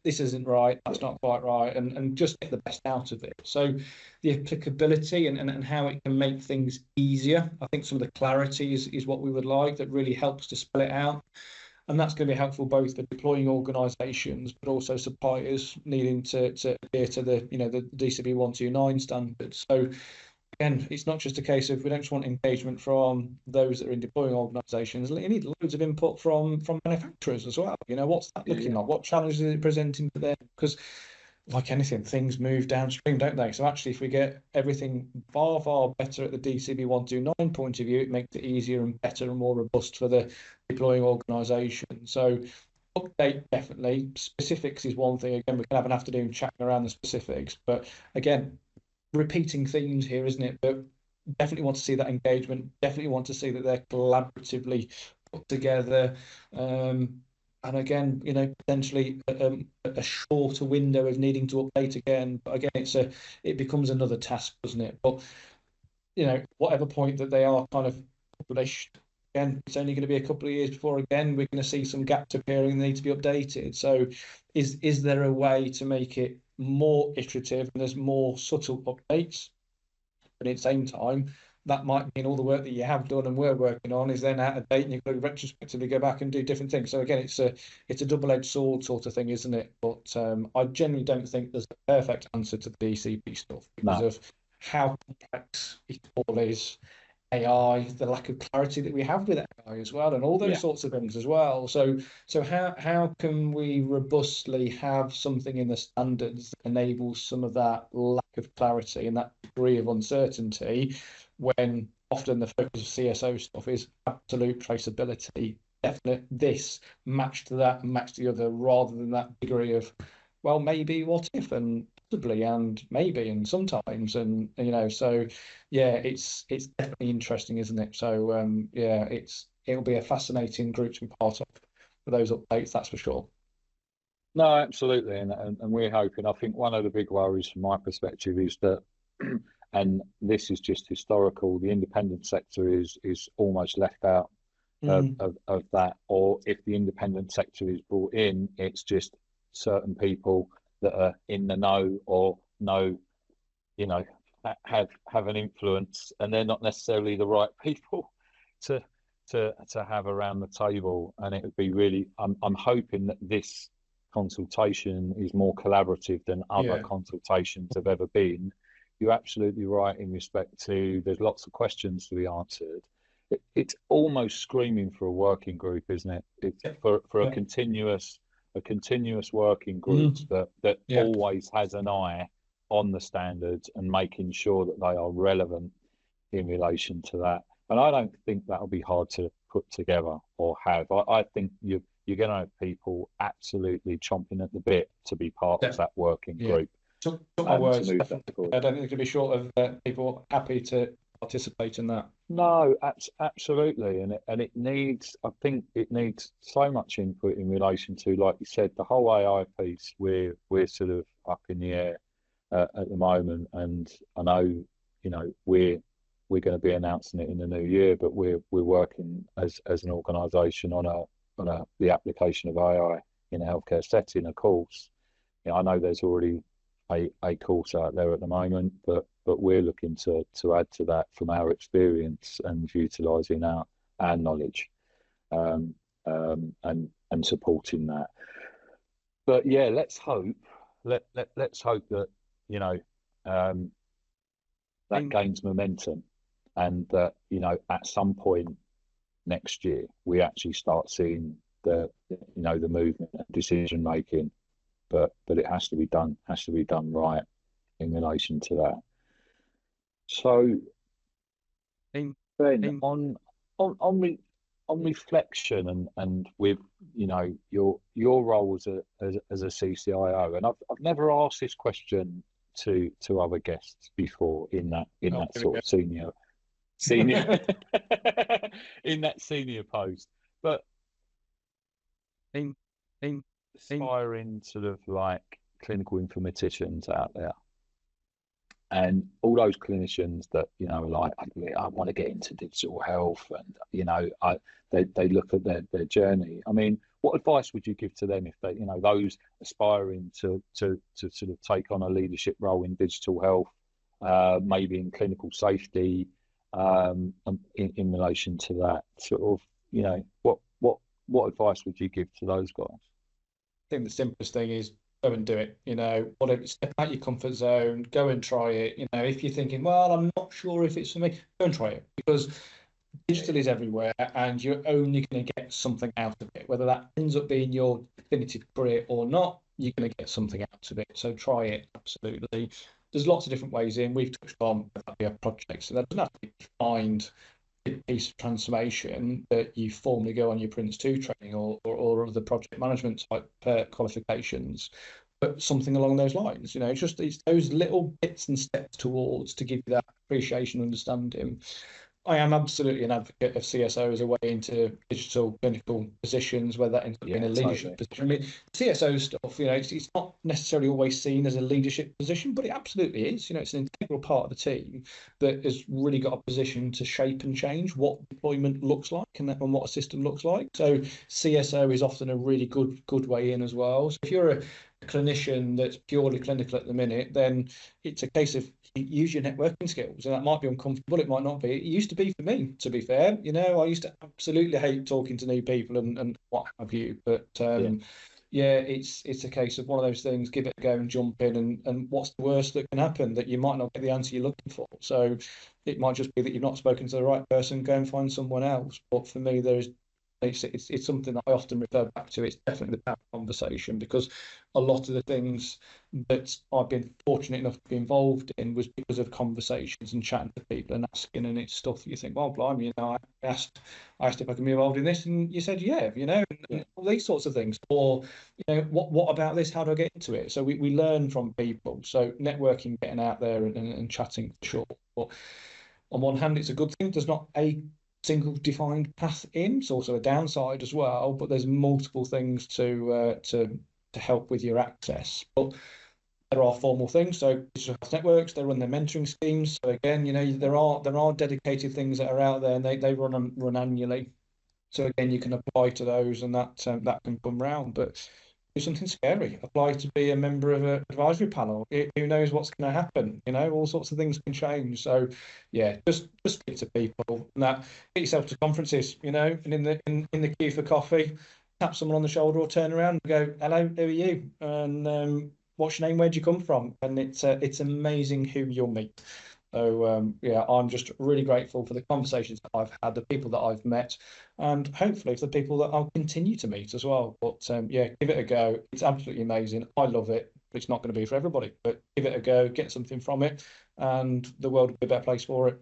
this isn't right, that's not quite right, and just get the best out of it. So the applicability and how it can make things easier, I think some of the clarity is what we would like, that really helps to spell it out. And that's going to be helpful both for deploying organisations, but also suppliers needing to adhere to the DCB 129 standards. So again, it's not just a case of we don't just want engagement from those that are in deploying organisations. You need loads of input from manufacturers as well. What's that looking like? What challenges is it presenting to them? Because like anything, things move downstream, don't they? So actually, if we get everything far, far better at the DCB 129 point of view, it makes it easier and better and more robust for the deploying organisation. So update, definitely. Specifics is one thing. Again, we can have an afternoon chatting around the specifics. But again, repeating themes here, isn't it? But definitely want to see that engagement. Definitely want to see that they're collaboratively put together. And again, potentially a shorter window of needing to update again. But again, it becomes another task, doesn't it? But whatever point that they are kind of published, again, it's only going to be a couple of years before again we're going to see some gaps appearing and need to be updated. So, is there a way to make it more iterative and there's more subtle updates, but at the same time that might mean all the work that you have done and we're working on is then out of date and you've got to retrospectively go back and do different things. So again, it's a double-edged sword sort of thing, isn't it? But I generally don't think there's a perfect answer to the DCP stuff because of how complex it all is. AI, the lack of clarity that we have with AI as well, and all those sorts of things as well. So how can we robustly have something in the standards that enables some of that lack of clarity and that degree of uncertainty, when often the focus of CSO stuff is absolute traceability, definite this matched to that and matched to the other, rather than that degree of, well, maybe, what if, and possibly, and maybe, and sometimes, and so it's definitely interesting, isn't it? So it'll be a fascinating group to be part of for those updates, that's for sure. No, absolutely, and we're hoping. I think one of the big worries from my perspective is that, and this is just historical, the independent sector is almost left out of that, or if the independent sector is brought in, it's just certain people that are in the know or know, you know, have an influence, and they're not necessarily the right people to to have around the table. And it would be really, I'm hoping that this consultation is more collaborative than other Yeah. consultations have ever been. You're absolutely right in respect to there's lots of questions to be answered. It's almost screaming for a working group, isn't it? It's Yeah. for Yeah. a continuous working group that Yeah. always has an eye on the standards and making sure that they are relevant in relation to that. And I don't think that'll be hard to put together or have. I think you're going to have people absolutely chomping at the bit to be part of that working Yeah. group Took my and to words. move that forward. I don't think it could be short of people happy to participate in that. No, absolutely, and it needs. I think it needs so much input in relation to, like you said, the whole AI piece. We're sort of up in the air at the moment, and I know, you know, we're going to be announcing it in the new year, but we're working as an organisation on the application of AI in a healthcare setting. Of course, you know, I know there's already a course out there at the moment, but we're looking to add to that from our experience and utilising our knowledge, and supporting that. But yeah, let's hope let's hope that, you know, that gains momentum, and that, you know, at some point next year we actually start seeing the, you know, the movement and decision making. But it has to be done right in relation to that. So Ben, on reflection and with, you know, your role as a CCIO, and I've never asked this question to other guests before in that sort of senior in that senior post, but in inspiring sort of like clinical informaticians out there, and all those clinicians that, you know, like, I want to get into digital health, and, you know, they look at their journey. I mean, what advice would you give to them if they, you know, those aspiring to sort of take on a leadership role in digital health, maybe in clinical safety, in relation to that sort of, you know, what advice would you give to those guys? I think the simplest thing is go and do it. You know, whatever, step out your comfort zone, go and try it. You know, if you're thinking, well, I'm not sure if it's for me, go and try it, because digital is everywhere and you're only going to get something out of it. Whether that ends up being your definitive career or not, you're going to get something out of it. So try it, absolutely. There's lots of different ways in. We've touched on projects, so that doesn't have to be defined piece of transformation that you formally go on your Prince 2 training or other project management type qualifications, but something along those lines. You know, it's those little bits and steps towards to give you that appreciation and understanding. I am absolutely an advocate of CSO as a way into digital clinical positions, whether that ends up being a leadership position. I mean, CSO stuff, you know, it's not necessarily always seen as a leadership position, but it absolutely is. You know, it's an integral part of the team that has really got a position to shape and change what deployment looks like and what a system looks like. So CSO is often a really good way in as well. So if you're a clinician that's purely clinical at the minute, then it's a case of use your networking skills, and that might be uncomfortable, it might not be. It used to be for me, to be fair. You know, I used to absolutely hate talking to new people and what have you, but yeah, it's a case of one of those things, give it a go and jump in, and what's the worst that can happen? That you might not get the answer you're looking for. So it might just be that you've not spoken to the right person, go and find someone else. But for me, it's something that I often refer back to. It's definitely the power conversation, because a lot of the things that I've been fortunate enough to be involved in was because of conversations and chatting to people and asking, and it's stuff that you think, well, blimey, you know, I asked if I can be involved in this, and you said, yeah, you know, and all these sorts of things. Or, you know, what about this? How do I get into it? So we learn from people. So networking, getting out there and chatting, for sure. But on one hand, it's a good thing. There's not a single defined path in. It's also a downside as well, but there's multiple things to help with your access. But there are formal things. So digital health networks, they run their mentoring schemes. So again, you know, there are dedicated things that are out there, and they run annually. So again, you can apply to those, and that can come round. But do something scary. Apply to be a member of an advisory panel. Who knows what's going to happen? All sorts of things can change. So, yeah, just speak to people and that. Get yourself to conferences. And in the queue for coffee, tap someone on the shoulder or turn around and go, "Hello, who are you? And what's your name? Where'd you come from?" And it's amazing who you'll meet. So yeah, I'm just really grateful for the conversations that I've had, the people that I've met, and hopefully for the people that I'll continue to meet as well. But yeah, give it a go. It's absolutely amazing. I love it. It's not going to be for everybody, but give it a go, get something from it, and the world will be a better place for it.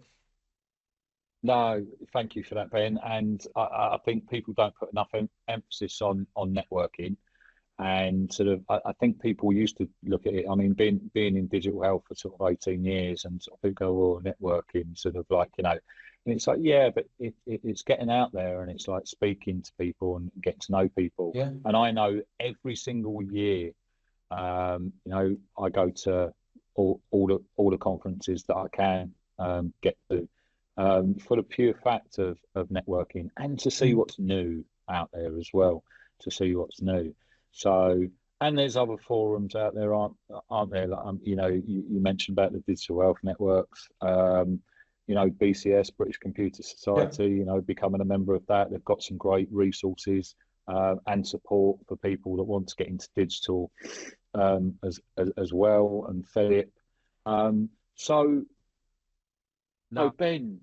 No, thank you for that, Ben. And I think people don't put enough emphasis on networking. And sort of, I think people used to look at it. I mean, being in digital health for sort of 18 years, and sort of people go, "Oh, networking," sort of like, and it's like, yeah, but it's getting out there, and it's like speaking to people and getting to know people. Yeah, And I know every single year, I go to all the conferences that I can get to, for the pure fact of networking and to see mm, what's new out there as well, to see what's new. So, and there's other forums out there, aren't there? Like, you mentioned about the digital health networks. BCS, British Computer yeah. Society. Becoming a member of that, they've got some great resources and support for people that want to get into digital as well, and Philip. So, No. Ben,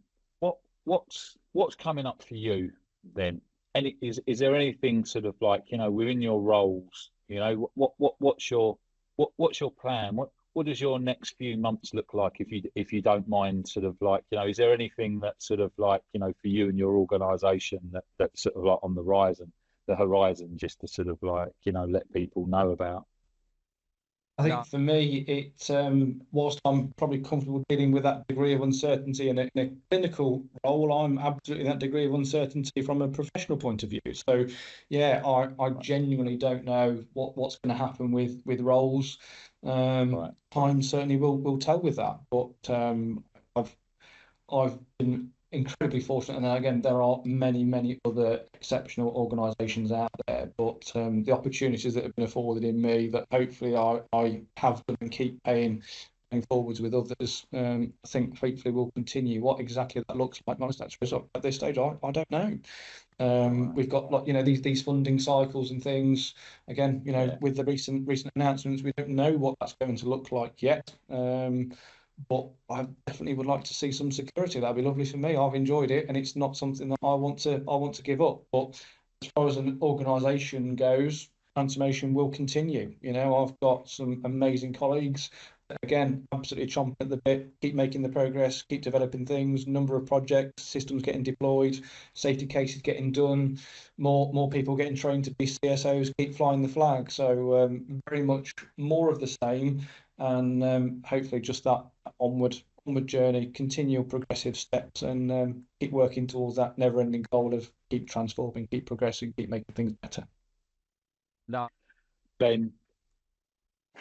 what's coming up for you then? Any is there anything sort of like, within your roles, what's your plan? What does your next few months look like, if you don't mind, sort of like, is there anything that sort of like, for you and your organisation that's sort of like on the horizon, just to sort of like, let people know about? I think for me, whilst I'm probably comfortable dealing with that degree of uncertainty in a clinical role, I'm absolutely that degree of uncertainty from a professional point of view. So, yeah, I genuinely don't know what's going to happen with roles. Right. Time certainly will tell with that, but I've I've been incredibly fortunate, and again, there are many, many other exceptional organisations out there. But the opportunities that have been afforded in me, that hopefully I have done and keep paying forwards with others, I think hopefully will continue. What exactly that looks like, most actually, at this stage, I don't know. We've got, like, these funding cycles and things. Again, Yeah. with the recent announcements, we don't know what that's going to look like yet. But I definitely would like to see some security. That'd be lovely for me. I've enjoyed it, and it's not something that I want to give up. But as far as an organisation goes, transformation will continue. I've got some amazing colleagues. Again, absolutely chomping at the bit. Keep making the progress. Keep developing things. Number of projects, systems getting deployed, safety cases getting done. More people getting trained to be CSOs. Keep flying the flag. So very much more of the same, and hopefully just that onward journey, continual progressive steps, and keep working towards that never-ending goal of keep transforming, keep progressing, keep making things better. No. Ben,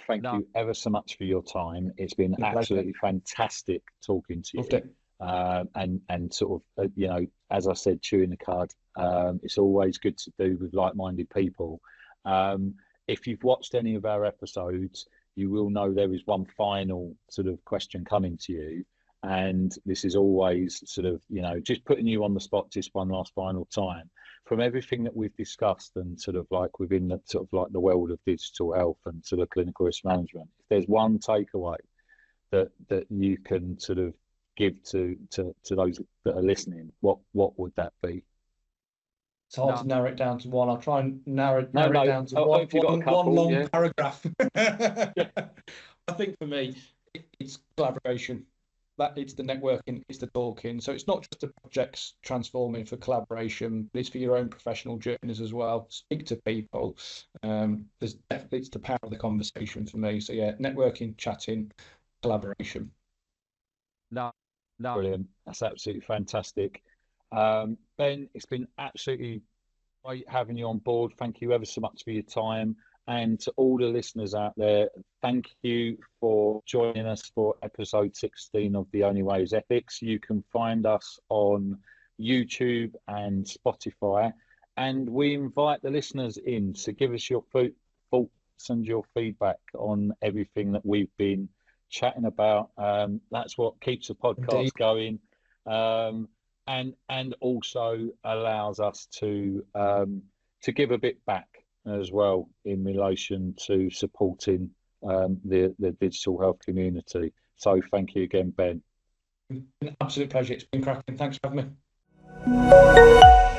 thank you ever so much for your time. It's been A pleasure. absolutely fantastic talking to Loved you. it. And sort of, as I said, chewing the cud. It's always good to do with like-minded people. If you've watched any of our episodes, you will know there is one final sort of question coming to you. And this is always sort of, just putting you on the spot just one last final time. From everything that we've discussed, and sort of like within the sort of like the world of digital health and sort of clinical risk management, if there's one takeaway that you can sort of give to those that are listening, what would that be? It's hard to narrow it down to one. I'll try and narrow No, it no. down to Oh, one if you got a one couple, long yeah. paragraph. Yeah. I think for me, it's collaboration. That it's the networking, it's the talking. So it's not just the projects transforming for collaboration, but it's for your own professional journeys as well. Speak to people. There's definitely, it's the power of the conversation for me. So yeah, networking, chatting, collaboration. No, no. Brilliant. That's absolutely fantastic. Ben, it's been absolutely great having you on board. Thank you ever so much for your time. And to all the listeners out there, thank you for joining us for episode 16 of The Only Way is Ethics. You can find us on YouTube and Spotify. And we invite the listeners in to give us your thoughts and your feedback on everything that we've been chatting about. That's what keeps the podcast going, and also allows us to give a bit back as well in relation to supporting the digital health community. So thank you again, Ben. An absolute pleasure. It's been cracking. Thanks for having me.